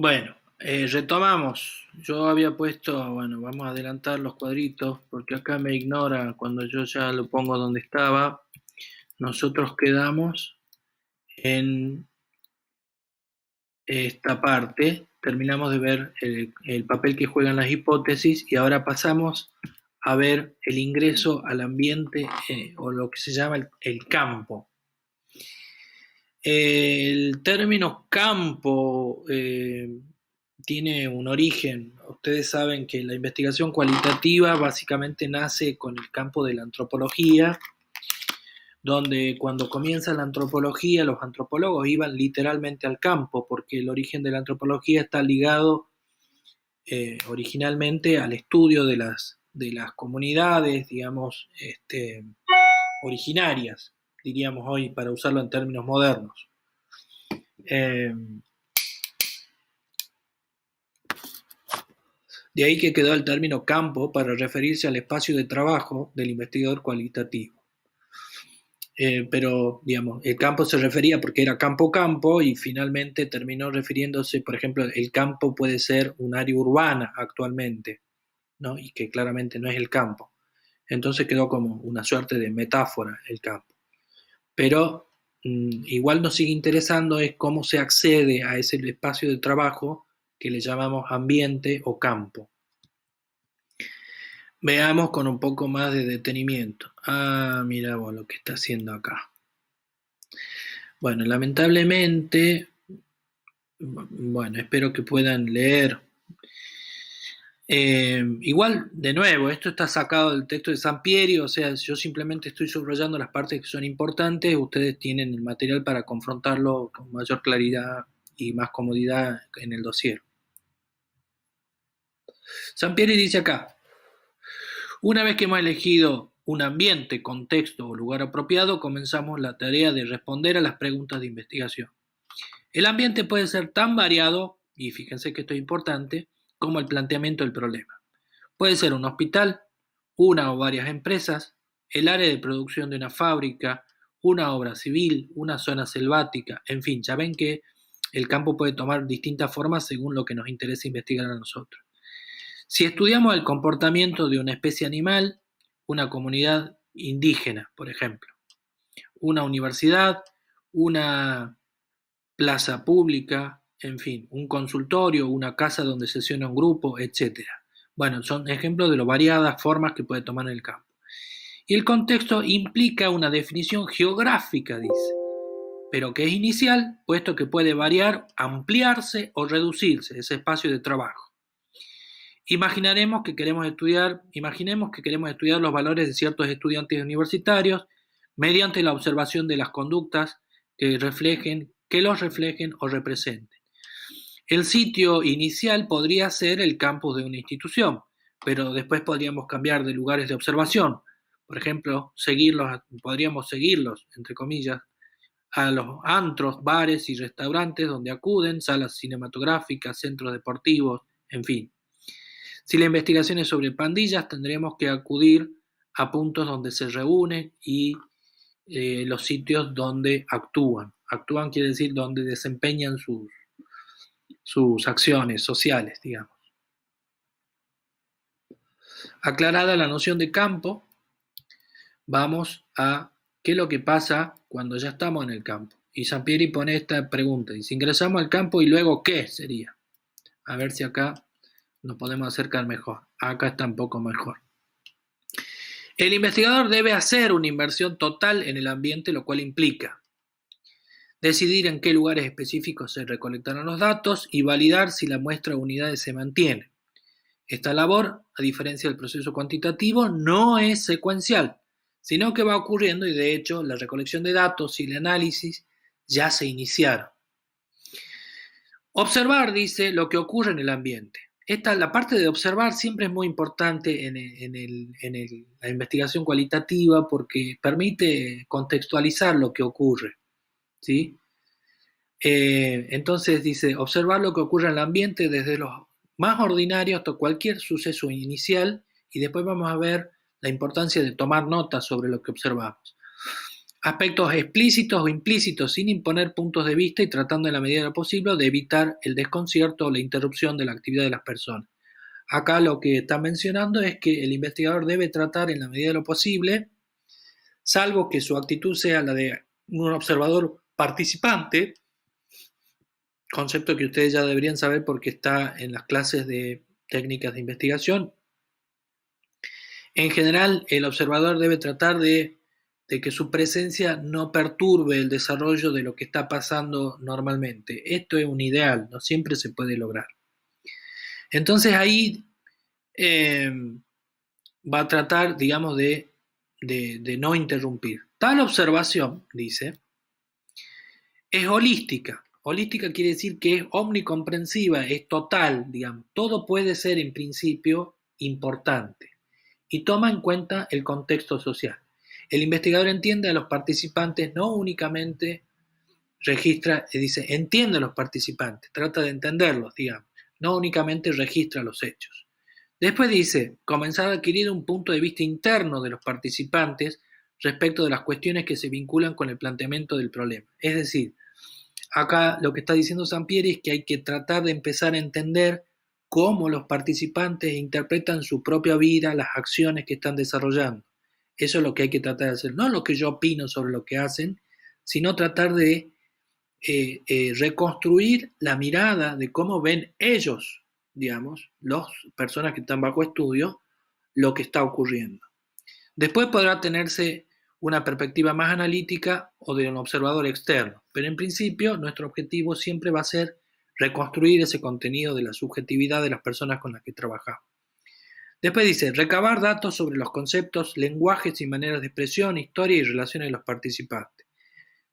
Bueno, retomamos. Yo había puesto, bueno, vamos a adelantar los cuadritos porque acá me ignora cuando yo ya lo pongo donde estaba. Nosotros quedamos en esta parte, terminamos de ver el papel que juegan las hipótesis y ahora pasamos a ver el ingreso al ambiente o lo que se llama el campo. El término campo tiene un origen. Ustedes saben que la investigación cualitativa básicamente nace con el campo de la antropología, donde cuando comienza la antropología los antropólogos iban literalmente al campo, porque el origen de la antropología está ligado originalmente al estudio de las comunidades, digamos, originarias, diríamos hoy, para usarlo en términos modernos. Eh, De ahí que quedó el término campo para referirse al espacio de trabajo del investigador cualitativo. Pero, digamos, el campo se refería porque era campo-campo y finalmente terminó refiriéndose, por ejemplo, el campo puede ser un área urbana actualmente, ¿no? Y que claramente no es el campo. Entonces quedó como una suerte de metáfora el campo. Pero igual nos sigue interesando es cómo se accede a ese espacio de trabajo que le llamamos ambiente o campo. Veamos con un poco más de detenimiento. Ah, mira vos lo que está haciendo acá. Bueno, lamentablemente, bueno, espero que puedan leer. Igual, de nuevo, esto está sacado del texto de Sampieri, o sea, yo simplemente estoy subrayando las partes que son importantes, ustedes tienen el material para confrontarlo con mayor claridad y más comodidad en el dossier. Sampieri dice acá, una vez que hemos elegido un ambiente, contexto o lugar apropiado, comenzamos la tarea de responder a las preguntas de investigación. El ambiente puede ser tan variado, y fíjense que esto es importante, como el planteamiento del problema. Puede ser un hospital, una o varias empresas, el área de producción de una fábrica, una obra civil, una zona selvática, en fin, ya ven que el campo puede tomar distintas formas según lo que nos interesa investigar a nosotros. Si estudiamos el comportamiento de una especie animal, una comunidad indígena, por ejemplo, una universidad, una plaza pública, en fin, un consultorio, una casa donde sesiona un grupo, etc. Bueno, son ejemplos de lo variadas formas que puede tomar el campo. Y el contexto implica una definición geográfica, dice, pero que es inicial, puesto que puede variar, ampliarse o reducirse ese espacio de trabajo. Imaginemos que queremos estudiar los valores de ciertos estudiantes universitarios mediante la observación de las conductas que los reflejen o representen. El sitio inicial podría ser el campus de una institución, pero después podríamos cambiar de lugares de observación. Por ejemplo, podríamos seguirlos, entre comillas, a los antros, bares y restaurantes donde acuden, salas cinematográficas, centros deportivos, en fin. Si la investigación es sobre pandillas, tendremos que acudir a puntos donde se reúnen y los sitios donde actúan. Actúan quiere decir donde desempeñan sus acciones sociales, digamos. Aclarada la noción de campo, vamos a qué es lo que pasa cuando ya estamos en el campo. Y Sampieri pone esta pregunta, dice, ingresamos al campo y luego ¿qué sería? A ver si acá nos podemos acercar mejor. Acá está un poco mejor. El investigador debe hacer una inversión total en el ambiente, lo cual implica decidir en qué lugares específicos se recolectarán los datos y validar si la muestra de unidades se mantiene. Esta labor, a diferencia del proceso cuantitativo, no es secuencial, sino que va ocurriendo y de hecho la recolección de datos y el análisis ya se iniciaron. Observar, dice, lo que ocurre en el ambiente. La parte de observar siempre es muy importante en la investigación cualitativa porque permite contextualizar lo que ocurre, ¿sí? Entonces dice, observar lo que ocurre en el ambiente desde los más ordinarios hasta cualquier suceso inicial y después vamos a ver la importancia de tomar nota sobre lo que observamos. aspectos explícitos o implícitos sin imponer puntos de vista y tratando en la medida de lo posible de evitar el desconcierto o la interrupción de la actividad de las personas. Acá lo que está mencionando es que el investigador debe tratar en la medida de lo posible, salvo que su actitud sea la de un observador participante, concepto que ustedes ya deberían saber porque está en las clases de técnicas de investigación. En general, el observador debe tratar de que su presencia no perturbe el desarrollo de lo que está pasando normalmente. Esto es un ideal, no siempre se puede lograr. Entonces ahí va a tratar, digamos, de no interrumpir. Tal observación, dice, es holística. Holística quiere decir que es omnicomprensiva, es total, digamos. Todo puede ser en principio importante y toma en cuenta el contexto social. El investigador entiende a los participantes, no únicamente registra, dice, entiende a los participantes, trata de entenderlos, digamos, no únicamente registra los hechos. Después dice, comenzar a adquirir un punto de vista interno de los participantes respecto de las cuestiones que se vinculan con el planteamiento del problema. Es decir, acá lo que está diciendo Sampieri es que hay que tratar de empezar a entender cómo los participantes interpretan su propia vida, las acciones que están desarrollando. Eso es lo que hay que tratar de hacer, no lo que yo opino sobre lo que hacen, sino tratar de reconstruir la mirada de cómo ven ellos, digamos, las personas que están bajo estudio, lo que está ocurriendo. Después podrá tenerse una perspectiva más analítica o de un observador externo, pero en principio nuestro objetivo siempre va a ser reconstruir ese contenido de la subjetividad de las personas con las que trabajamos. Después dice, recabar datos sobre los conceptos, lenguajes y maneras de expresión, historia y relaciones de los participantes.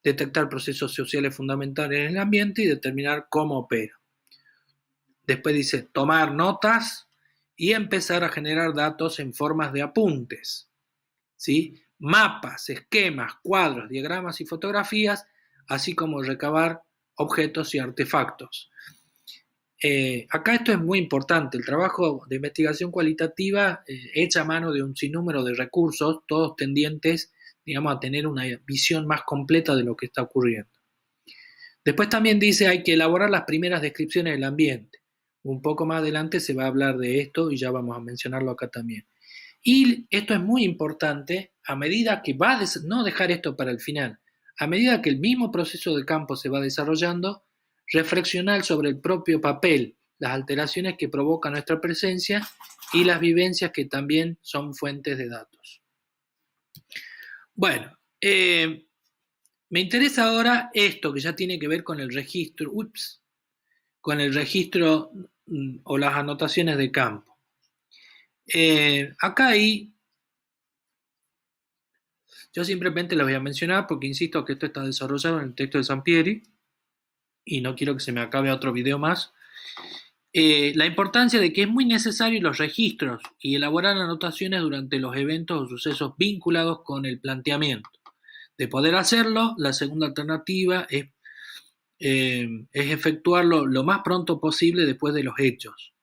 Detectar procesos sociales fundamentales en el ambiente y determinar cómo opera. Después dice, tomar notas y empezar a generar datos en formas de apuntes, ¿sí? Mapas, esquemas, cuadros, diagramas y fotografías, así como recabar objetos y artefactos. Acá esto es muy importante, el trabajo de investigación cualitativa echa mano de un sinnúmero de recursos, todos tendientes, digamos, a tener una visión más completa de lo que está ocurriendo. Después también dice hay que elaborar las primeras descripciones del ambiente. Un poco más adelante se va a hablar de esto y ya vamos a mencionarlo acá también. Y esto es muy importante a medida que va a no dejar esto para el final, a medida que el mismo proceso de campo se va desarrollando, reflexionar sobre el propio papel, las alteraciones que provoca nuestra presencia y las vivencias que también son fuentes de datos. Bueno, me interesa ahora esto que ya tiene que ver con el registro, con el registro o las anotaciones de campo. Acá yo simplemente lo voy a mencionar porque insisto que esto está desarrollado en el texto de Sampieri y no quiero que se me acabe otro video más. La importancia de que es muy necesario los registros y elaborar anotaciones durante los eventos o sucesos vinculados con el planteamiento. De poder hacerlo, la segunda alternativa es efectuarlo lo más pronto posible después de los hechos.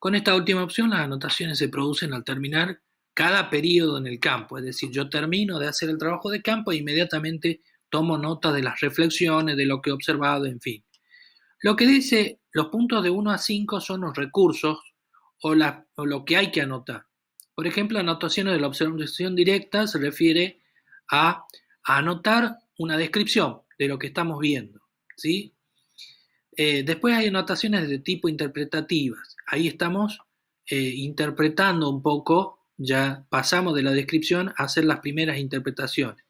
Con esta última opción, las anotaciones se producen al terminar cada periodo en el campo, es decir, yo termino de hacer el trabajo de campo e inmediatamente tomo nota de las reflexiones, de lo que he observado, en fin. Lo que dice los puntos de 1 a 5 son los recursos o lo que hay que anotar. Por ejemplo, anotaciones de la observación directa se refiere a anotar una descripción de lo que estamos viendo, ¿sí? Después hay anotaciones de tipo interpretativas. Ahí estamos interpretando un poco, ya pasamos de la descripción a hacer las primeras interpretaciones.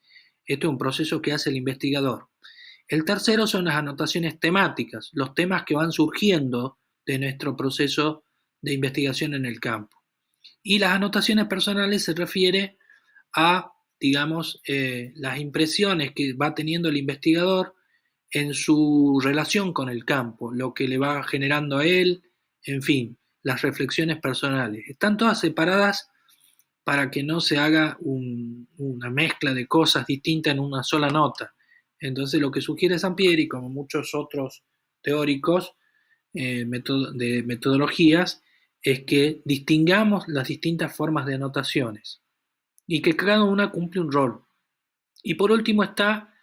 Esto es un proceso que hace el investigador. El tercero son las anotaciones temáticas, los temas que van surgiendo de nuestro proceso de investigación en el campo. Y las anotaciones personales se refiere a, digamos, las impresiones que va teniendo el investigador en su relación con el campo, lo que le va generando a él, en fin, las reflexiones personales. Están todas separadas para que no se haga una mezcla de cosas distintas en una sola nota. Entonces lo que sugiere Sampieri, como muchos otros teóricos de metodologías, es que distingamos las distintas formas de anotaciones y que cada una cumple un rol. Y por último está,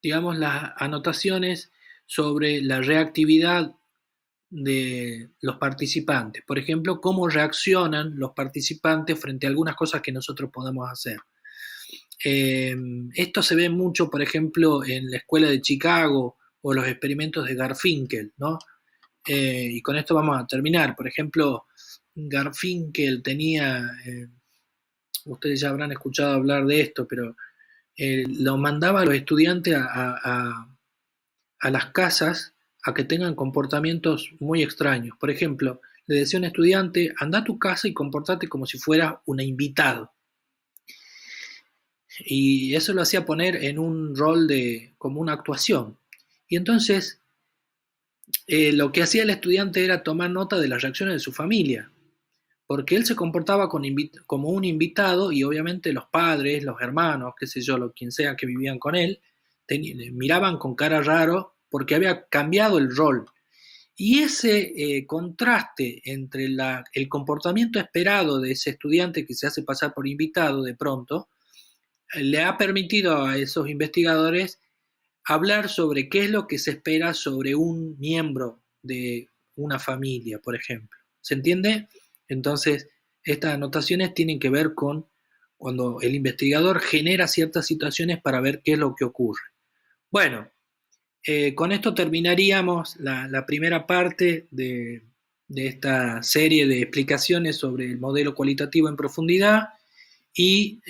digamos, las anotaciones sobre la reactividad de los participantes. Por ejemplo, cómo reaccionan los participantes frente a algunas cosas que nosotros podemos hacer. Esto se ve mucho, por ejemplo, en la escuela de Chicago o los experimentos de Garfinkel, ¿no? Y con esto vamos a terminar. Por ejemplo, Garfinkel tenía, ustedes ya habrán escuchado hablar de esto, pero lo mandaba a los estudiantes a las casas a que tengan comportamientos muy extraños. Por ejemplo, le decía a un estudiante, anda a tu casa y comportate como si fuera un invitado. Y eso lo hacía poner en un rol de como una actuación. Y entonces lo que hacía el estudiante era tomar nota de las reacciones de su familia, porque él se comportaba como un invitado y obviamente los padres, los hermanos, qué sé yo, quien sea que vivían con él, miraban con cara raro porque había cambiado el rol. Y ese contraste entre el comportamiento esperado de ese estudiante que se hace pasar por invitado de pronto, le ha permitido a esos investigadores hablar sobre qué es lo que se espera sobre un miembro de una familia, por ejemplo. ¿Se entiende? Entonces, estas anotaciones tienen que ver con cuando el investigador genera ciertas situaciones para ver qué es lo que ocurre. Bueno, con esto terminaríamos la primera parte de esta serie de explicaciones sobre el modelo cualitativo en profundidad y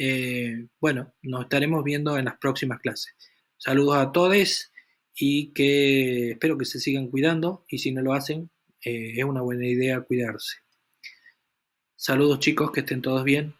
bueno, nos estaremos viendo en las próximas clases. Saludos a todos y que espero que se sigan cuidando y si no lo hacen, es una buena idea cuidarse. Saludos chicos, que estén todos bien.